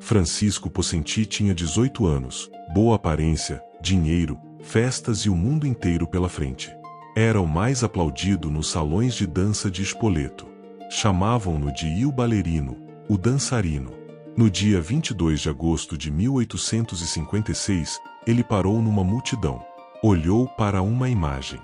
Francisco Pocenti tinha 18 anos, boa aparência, dinheiro, festas e o mundo inteiro pela frente. Era o mais aplaudido nos salões de dança de Spoleto. Chamavam-no de Il Ballerino, o dançarino. No dia 22 de agosto de 1856, ele parou numa multidão. Olhou para uma imagem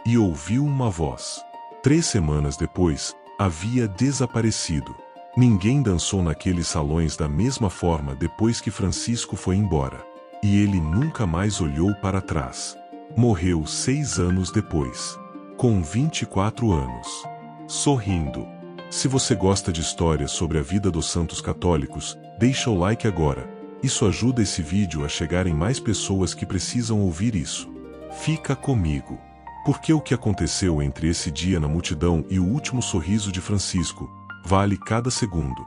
e ouviu uma voz. 3 semanas depois, havia desaparecido. Ninguém dançou naqueles salões da mesma forma depois que Francisco foi embora. E ele nunca mais olhou para trás. Morreu 6 anos depois, com 24 anos. Sorrindo. Se você gosta de histórias sobre a vida dos santos católicos, deixa o like agora. Isso ajuda esse vídeo a chegar em mais pessoas que precisam ouvir isso. Fica comigo. Porque o que aconteceu entre esse dia na multidão e o último sorriso de Francisco vale cada segundo.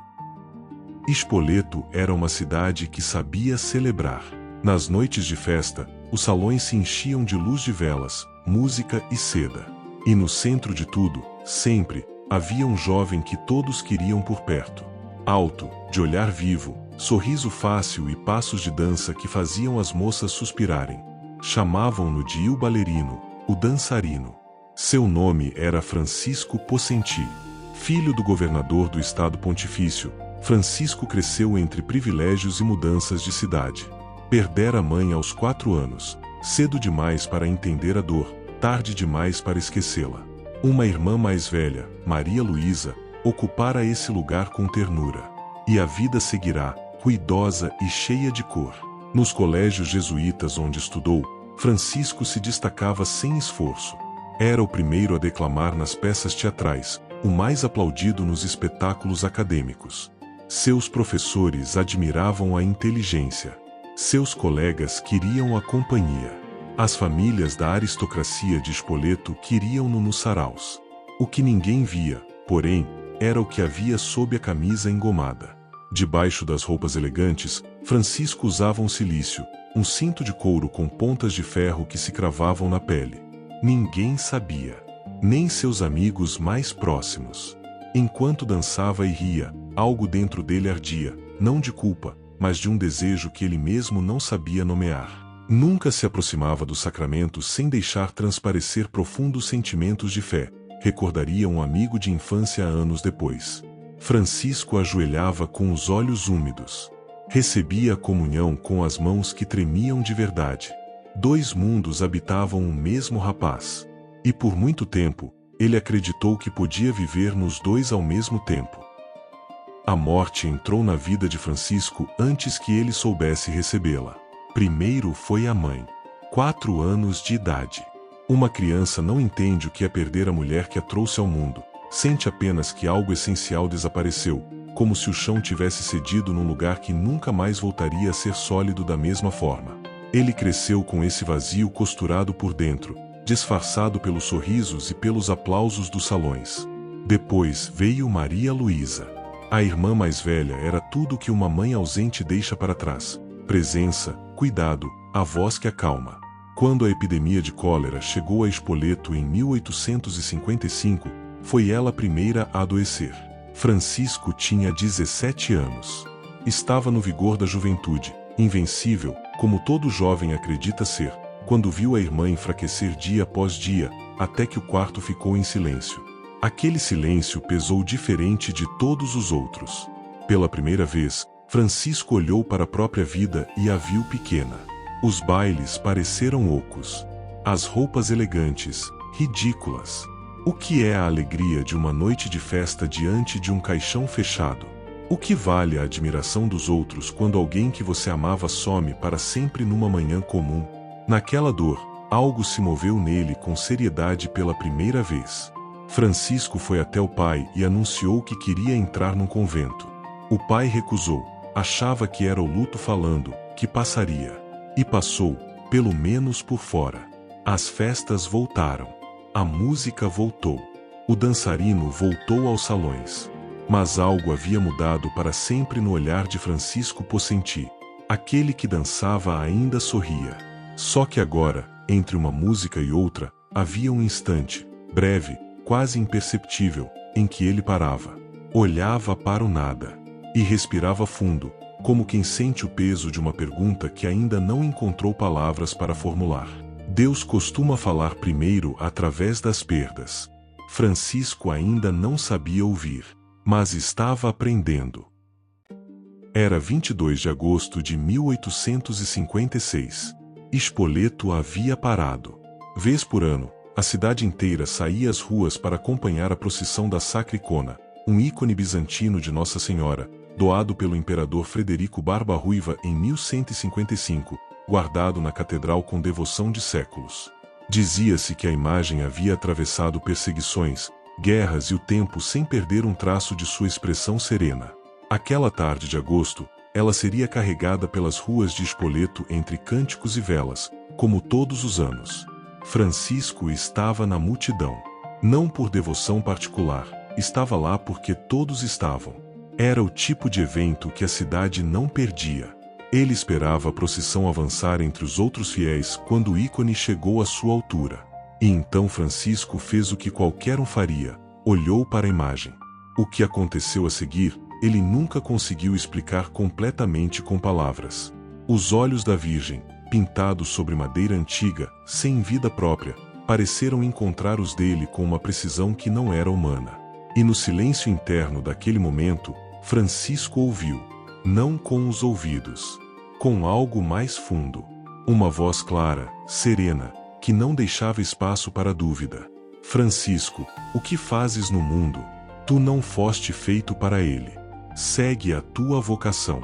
Spoleto era uma cidade que sabia celebrar. Nas noites de festa, os salões se enchiam de luz de velas, música e seda. E no centro de tudo, sempre, havia um jovem que todos queriam por perto. Alto, de olhar vivo, sorriso fácil e passos de dança que faziam as moças suspirarem. Chamavam-no de Il Ballerino, o dançarino. Seu nome era Francisco Pocenti. Filho do governador do estado pontifício, Francisco cresceu entre privilégios e mudanças de cidade. Perdera a mãe aos 4 anos, cedo demais para entender a dor, tarde demais para esquecê-la. Uma irmã mais velha, Maria Luísa, ocupara esse lugar com ternura. E a vida seguirá, ruidosa e cheia de cor. Nos colégios jesuítas onde estudou, Francisco se destacava sem esforço. Era o primeiro a declamar nas peças teatrais, o mais aplaudido nos espetáculos acadêmicos. Seus professores admiravam a inteligência. Seus colegas queriam a companhia. As famílias da aristocracia de Spoleto queriam-no nos saraus. O que ninguém via, porém, era o que havia sob a camisa engomada. Debaixo das roupas elegantes, Francisco usava um cilício, um cinto de couro com pontas de ferro que se cravavam na pele. Ninguém sabia, nem seus amigos mais próximos. Enquanto dançava e ria, algo dentro dele ardia, não de culpa, mas de um desejo que ele mesmo não sabia nomear. Nunca se aproximava do sacramento sem deixar transparecer profundos sentimentos de fé, recordaria um amigo de infância anos depois. Francisco ajoelhava com os olhos úmidos. Recebia a comunhão com as mãos que tremiam de verdade. 2 mundos habitavam o mesmo rapaz. E por muito tempo, ele acreditou que podia viver nos 2 ao mesmo tempo. A morte entrou na vida de Francisco antes que ele soubesse recebê-la. Primeiro foi a mãe. 4 anos de idade. Uma criança não entende o que é perder a mulher que a trouxe ao mundo. Sente apenas que algo essencial desapareceu, como se o chão tivesse cedido num lugar que nunca mais voltaria a ser sólido da mesma forma. Ele cresceu com esse vazio costurado por dentro, disfarçado pelos sorrisos e pelos aplausos dos salões. Depois veio Maria Luísa. A irmã mais velha era tudo que uma mãe ausente deixa para trás. Presença, cuidado, a voz que acalma. Quando a epidemia de cólera chegou a Spoleto em 1855, foi ela a primeira a adoecer. Francisco tinha 17 anos. Estava no vigor da juventude, invencível, como todo jovem acredita ser, quando viu a irmã enfraquecer dia após dia, até que o quarto ficou em silêncio. Aquele silêncio pesou diferente de todos os outros. Pela primeira vez, Francisco olhou para a própria vida e a viu pequena. Os bailes pareceram ocos. As roupas elegantes, ridículas. O que é a alegria de uma noite de festa diante de um caixão fechado? O que vale a admiração dos outros quando alguém que você amava some para sempre numa manhã comum? Naquela dor, algo se moveu nele com seriedade pela primeira vez. Francisco foi até o pai e anunciou que queria entrar num convento. O pai recusou, achava que era o luto falando, que passaria. E passou, pelo menos por fora. As festas voltaram. A música voltou. O dançarino voltou aos salões. Mas algo havia mudado para sempre no olhar de Francisco Pocenti. Aquele que dançava ainda sorria. Só que agora, entre uma música e outra, havia um instante, breve, quase imperceptível, em que ele parava. Olhava para o nada. E respirava fundo, como quem sente o peso de uma pergunta que ainda não encontrou palavras para formular. Deus costuma falar primeiro através das perdas. Francisco ainda não sabia ouvir, mas estava aprendendo. Era 22 de agosto de 1856. Spoleto havia parado. Vez por ano, a cidade inteira saía às ruas para acompanhar a procissão da Sacra Icona, um ícone bizantino de Nossa Senhora, doado pelo imperador Frederico Barba Ruiva em 1155, guardado na catedral com devoção de séculos. Dizia-se que a imagem havia atravessado perseguições, guerras e o tempo sem perder um traço de sua expressão serena. Aquela tarde de agosto, ela seria carregada pelas ruas de Spoleto entre cânticos e velas, como todos os anos. Francisco estava na multidão. Não por devoção particular, estava lá porque todos estavam. Era o tipo de evento que a cidade não perdia. Ele esperava a procissão avançar entre os outros fiéis quando o ícone chegou à sua altura. E então Francisco fez o que qualquer um faria, olhou para a imagem. O que aconteceu a seguir, ele nunca conseguiu explicar completamente com palavras. Os olhos da Virgem, pintados sobre madeira antiga, sem vida própria, pareceram encontrar os dele com uma precisão que não era humana. E no silêncio interno daquele momento, Francisco ouviu, não com os ouvidos, com algo mais fundo. Uma voz clara, serena, que não deixava espaço para dúvida. Francisco, o que fazes no mundo? Tu não foste feito para ele. Segue a tua vocação.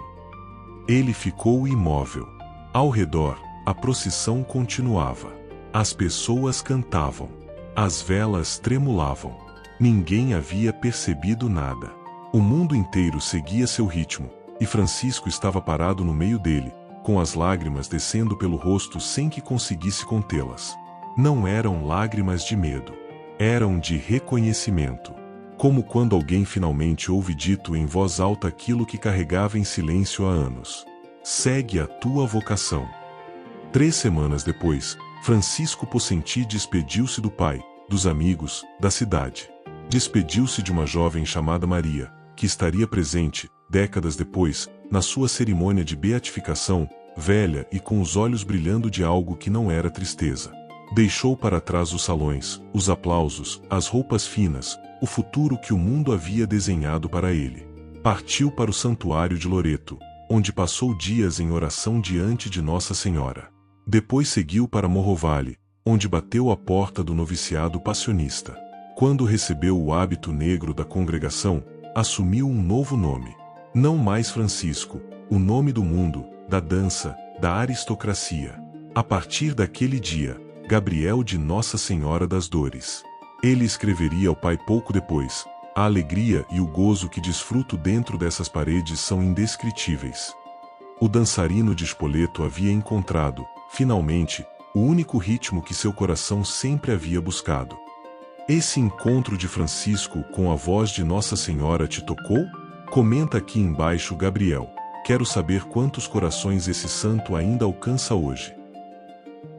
Ele ficou imóvel. Ao redor, a procissão continuava. As pessoas cantavam. As velas tremulavam. Ninguém havia percebido nada. O mundo inteiro seguia seu ritmo, e Francisco estava parado no meio dele, com as lágrimas descendo pelo rosto sem que conseguisse contê-las. Não eram lágrimas de medo. Eram de reconhecimento. Como quando alguém finalmente ouve dito em voz alta aquilo que carregava em silêncio há anos. Segue a tua vocação. 3 semanas depois, Francisco Possenti despediu-se do pai, dos amigos, da cidade. Despediu-se de uma jovem chamada Maria, que estaria presente, décadas depois, na sua cerimônia de beatificação, velha e com os olhos brilhando de algo que não era tristeza. Deixou para trás os salões, os aplausos, as roupas finas, o futuro que o mundo havia desenhado para ele. Partiu para o santuário de Loreto, onde passou dias em oração diante de Nossa Senhora. Depois seguiu para Morrovale, onde bateu à porta do noviciado passionista. Quando recebeu o hábito negro da congregação, assumiu um novo nome. Não mais Francisco, o nome do mundo, da dança, da aristocracia. A partir daquele dia, Gabriel de Nossa Senhora das Dores. Ele escreveria ao pai pouco depois: a alegria e o gozo que desfruto dentro dessas paredes são indescritíveis. O dançarino de Spoleto havia encontrado, finalmente, o único ritmo que seu coração sempre havia buscado. Esse encontro de Francisco com a voz de Nossa Senhora te tocou? Comenta aqui embaixo, Gabriel. Quero saber quantos corações esse santo ainda alcança hoje.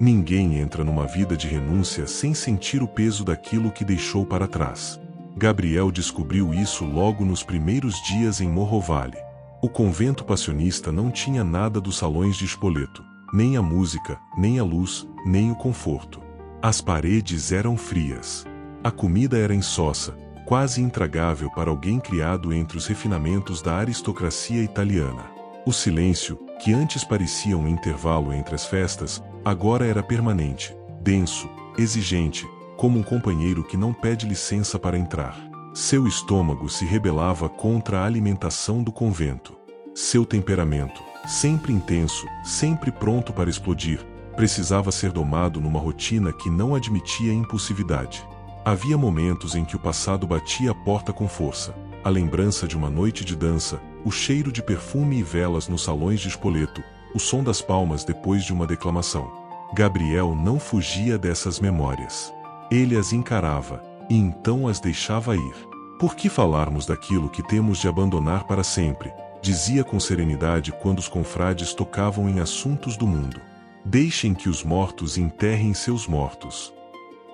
Ninguém entra numa vida de renúncia sem sentir o peso daquilo que deixou para trás. Gabriel descobriu isso logo nos primeiros dias em Morrovale. O convento passionista não tinha nada dos salões de Spoleto, nem a música, nem a luz, nem o conforto. As paredes eram frias. A comida era insossa, quase intragável para alguém criado entre os refinamentos da aristocracia italiana. O silêncio, que antes parecia um intervalo entre as festas, agora era permanente, denso, exigente, como um companheiro que não pede licença para entrar. Seu estômago se rebelava contra a alimentação do convento. Seu temperamento, sempre intenso, sempre pronto para explodir, precisava ser domado numa rotina que não admitia impulsividade. Havia momentos em que o passado batia a porta com força, a lembrança de uma noite de dança, o cheiro de perfume e velas nos salões de Spoleto, o som das palmas depois de uma declamação. Gabriel não fugia dessas memórias. Ele as encarava, e então as deixava ir. Por que falarmos daquilo que temos de abandonar para sempre? Dizia com serenidade quando os confrades tocavam em assuntos do mundo. Deixem que os mortos enterrem seus mortos.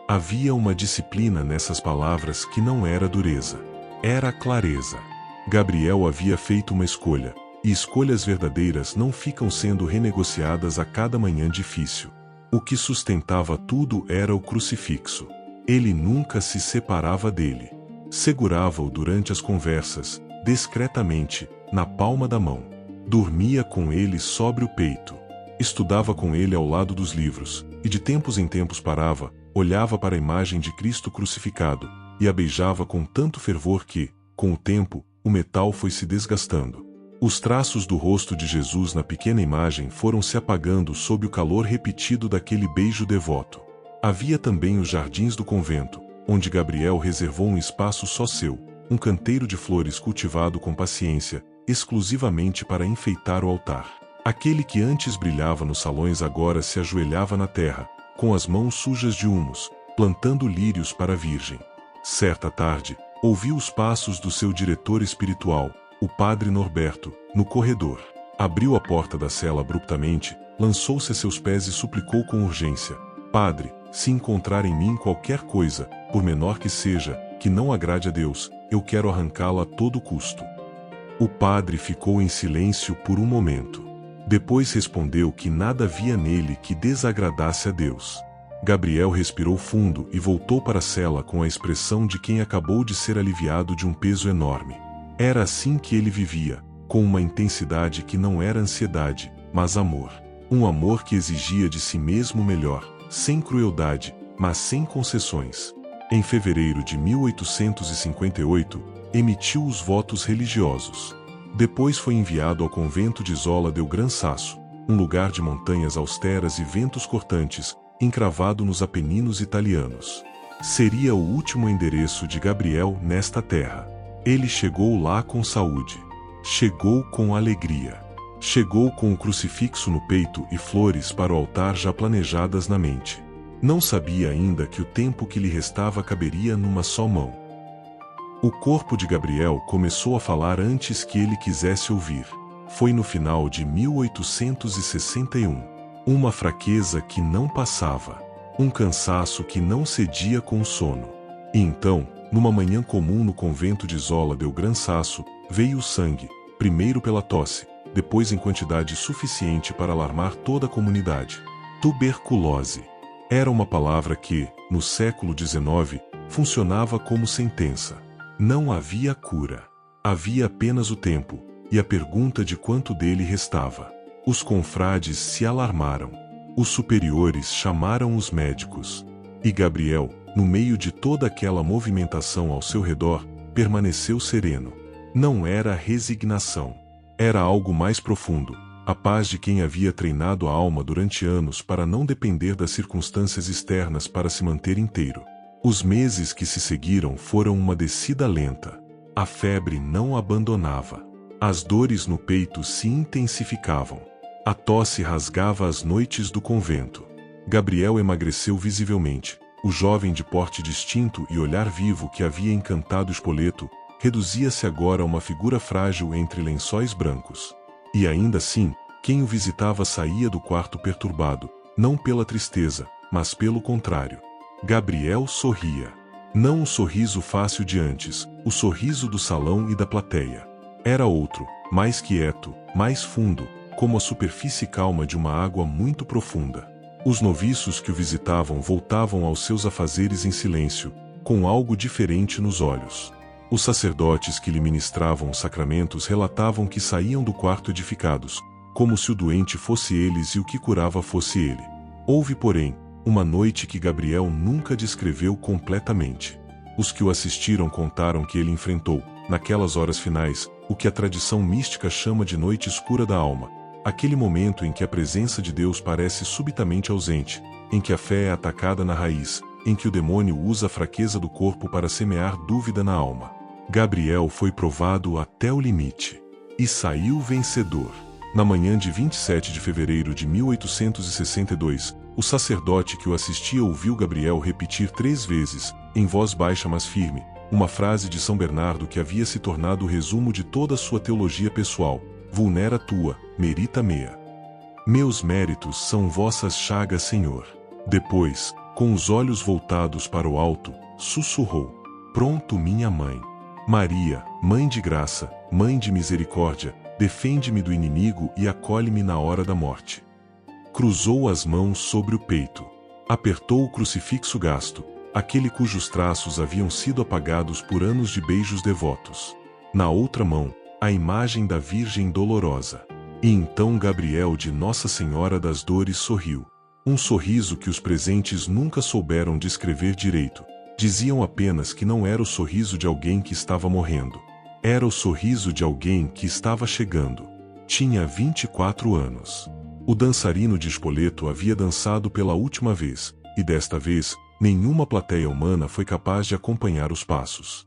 Havia uma disciplina nessas palavras que não era dureza. Era clareza. Gabriel havia feito uma escolha, e escolhas verdadeiras não ficam sendo renegociadas a cada manhã difícil. O que sustentava tudo era o crucifixo. Ele nunca se separava dele. Segurava-o durante as conversas, discretamente, na palma da mão. Dormia com ele sobre o peito. Estudava com ele ao lado dos livros, e de tempos em tempos parava, olhava para a imagem de Cristo crucificado, e a beijava com tanto fervor que, com o tempo, o metal foi se desgastando. Os traços do rosto de Jesus na pequena imagem foram se apagando sob o calor repetido daquele beijo devoto. Havia também os jardins do convento, onde Gabriel reservou um espaço só seu, um canteiro de flores cultivado com paciência, exclusivamente para enfeitar o altar. Aquele que antes brilhava nos salões agora se ajoelhava na terra, com as mãos sujas de humus, plantando lírios para a Virgem. Certa tarde, ouviu os passos do seu diretor espiritual, o padre Norberto, no corredor. Abriu a porta da cela abruptamente, lançou-se a seus pés e suplicou com urgência: Padre, se encontrar em mim qualquer coisa, por menor que seja, que não agrade a Deus, eu quero arrancá-la a todo custo. O padre ficou em silêncio por um momento. Depois respondeu que nada havia nele que desagradasse a Deus. Gabriel respirou fundo e voltou para a cela com a expressão de quem acabou de ser aliviado de um peso enorme. Era assim que ele vivia, com uma intensidade que não era ansiedade, mas amor. Um amor que exigia de si mesmo o melhor, sem crueldade, mas sem concessões. Em fevereiro de 1858, emitiu os votos religiosos. Depois foi enviado ao convento de Zola del Gran Sasso, um lugar de montanhas austeras e ventos cortantes, encravado nos Apeninos italianos. Seria o último endereço de Gabriel nesta terra. Ele chegou lá com saúde. Chegou com alegria. Chegou com o crucifixo no peito e flores para o altar já planejadas na mente. Não sabia ainda que o tempo que lhe restava caberia numa só mão. O corpo de Gabriel começou a falar antes que ele quisesse ouvir. Foi no final de 1861. Uma fraqueza que não passava. Um cansaço que não cedia com o sono. E então, numa manhã comum no convento de Zola del Gran Sasso, veio o sangue, primeiro pela tosse, depois em quantidade suficiente para alarmar toda a comunidade. Tuberculose. Era uma palavra que, no século XIX, funcionava como sentença. Não havia cura. Havia apenas o tempo, e a pergunta de quanto dele restava. Os confrades se alarmaram. Os superiores chamaram os médicos. E Gabriel, no meio de toda aquela movimentação ao seu redor, permaneceu sereno. Não era resignação. Era algo mais profundo, a paz de quem havia treinado a alma durante anos para não depender das circunstâncias externas para se manter inteiro. Os meses que se seguiram foram uma descida lenta. A febre não abandonava. As dores no peito se intensificavam. A tosse rasgava as noites do convento. Gabriel emagreceu visivelmente. O jovem de porte distinto e olhar vivo que havia encantado Spoleto, reduzia-se agora a uma figura frágil entre lençóis brancos. E ainda assim, quem o visitava saía do quarto perturbado, não pela tristeza, mas pelo contrário. Gabriel sorria. Não o sorriso fácil de antes, o sorriso do salão e da plateia. Era outro, mais quieto, mais fundo, como a superfície calma de uma água muito profunda. Os noviços que o visitavam voltavam aos seus afazeres em silêncio, com algo diferente nos olhos. Os sacerdotes que lhe ministravam os sacramentos relatavam que saíam do quarto edificados, como se o doente fosse eles e o que curava fosse ele. Houve, porém, uma noite que Gabriel nunca descreveu completamente. Os que o assistiram contaram que ele enfrentou, naquelas horas finais, o que a tradição mística chama de noite escura da alma, aquele momento em que a presença de Deus parece subitamente ausente, em que a fé é atacada na raiz, em que o demônio usa a fraqueza do corpo para semear dúvida na alma. Gabriel foi provado até o limite. E saiu vencedor. Na manhã de 27 de fevereiro de 1862, o sacerdote que o assistia ouviu Gabriel repetir 3 vezes, em voz baixa mas firme, uma frase de São Bernardo que havia se tornado o resumo de toda a sua teologia pessoal: vulnera tua, merita mea. Meus méritos são vossas chagas, Senhor. Depois, com os olhos voltados para o alto, sussurrou: pronto, minha mãe. Maria, Mãe de graça, Mãe de misericórdia, defende-me do inimigo e acolhe-me na hora da morte. Cruzou as mãos sobre o peito. Apertou o crucifixo gasto, aquele cujos traços haviam sido apagados por anos de beijos devotos. Na outra mão, a imagem da Virgem Dolorosa. E então Gabriel de Nossa Senhora das Dores sorriu. Um sorriso que os presentes nunca souberam descrever direito. Diziam apenas que não era o sorriso de alguém que estava morrendo. Era o sorriso de alguém que estava chegando. Tinha 24 anos. O dançarino de Spoleto havia dançado pela última vez, e desta vez, nenhuma plateia humana foi capaz de acompanhar os passos.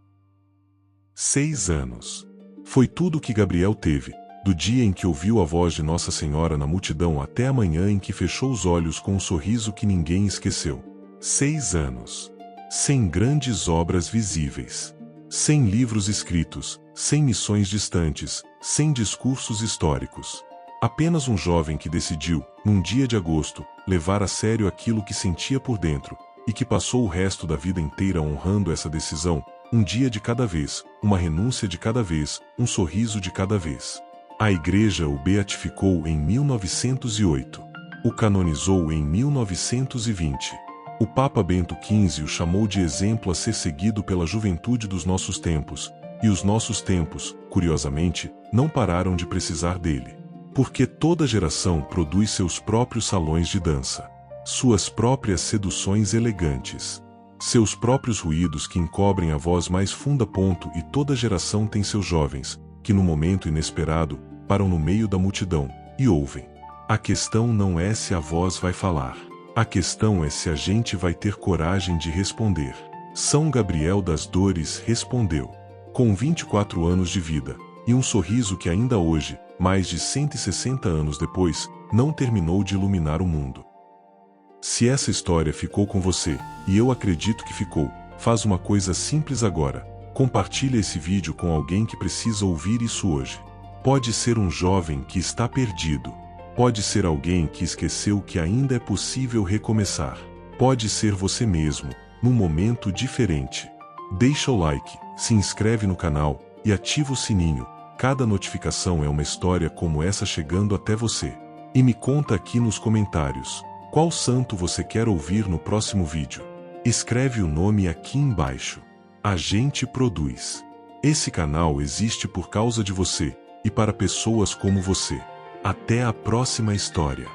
6 anos. Foi tudo o que Gabriel teve, do dia em que ouviu a voz de Nossa Senhora na multidão até a manhã em que fechou os olhos com um sorriso que ninguém esqueceu. 6 anos. Sem grandes obras visíveis. Sem livros escritos, sem missões distantes, sem discursos históricos. Apenas um jovem que decidiu, num dia de agosto, levar a sério aquilo que sentia por dentro, e que passou o resto da vida inteira honrando essa decisão, um dia de cada vez, uma renúncia de cada vez, um sorriso de cada vez. A Igreja o beatificou em 1908. O canonizou em 1920. O Papa Bento XV o chamou de exemplo a ser seguido pela juventude dos nossos tempos, e os nossos tempos, curiosamente, não pararam de precisar dele. Porque toda geração produz seus próprios salões de dança, suas próprias seduções elegantes, seus próprios ruídos que encobrem a voz mais funda. E toda geração tem seus jovens, que no momento inesperado, param no meio da multidão, e ouvem. A questão não é se a voz vai falar. A questão é se a gente vai ter coragem de responder. São Gabriel das Dores respondeu. Com 24 anos de vida, e um sorriso que ainda hoje, mais de 160 anos depois, não terminou de iluminar o mundo. Se essa história ficou com você, e eu acredito que ficou, faz uma coisa simples agora. Compartilha esse vídeo com alguém que precisa ouvir isso hoje. Pode ser um jovem que está perdido. Pode ser alguém que esqueceu que ainda é possível recomeçar. Pode ser você mesmo, num momento diferente. Deixa o like, se inscreve no canal e ativa o sininho. Cada notificação é uma história como essa chegando até você. E me conta aqui nos comentários, qual santo você quer ouvir no próximo vídeo. Escreve o nome aqui embaixo. A gente produz. Esse canal existe por causa de você, e para pessoas como você. Até a próxima história.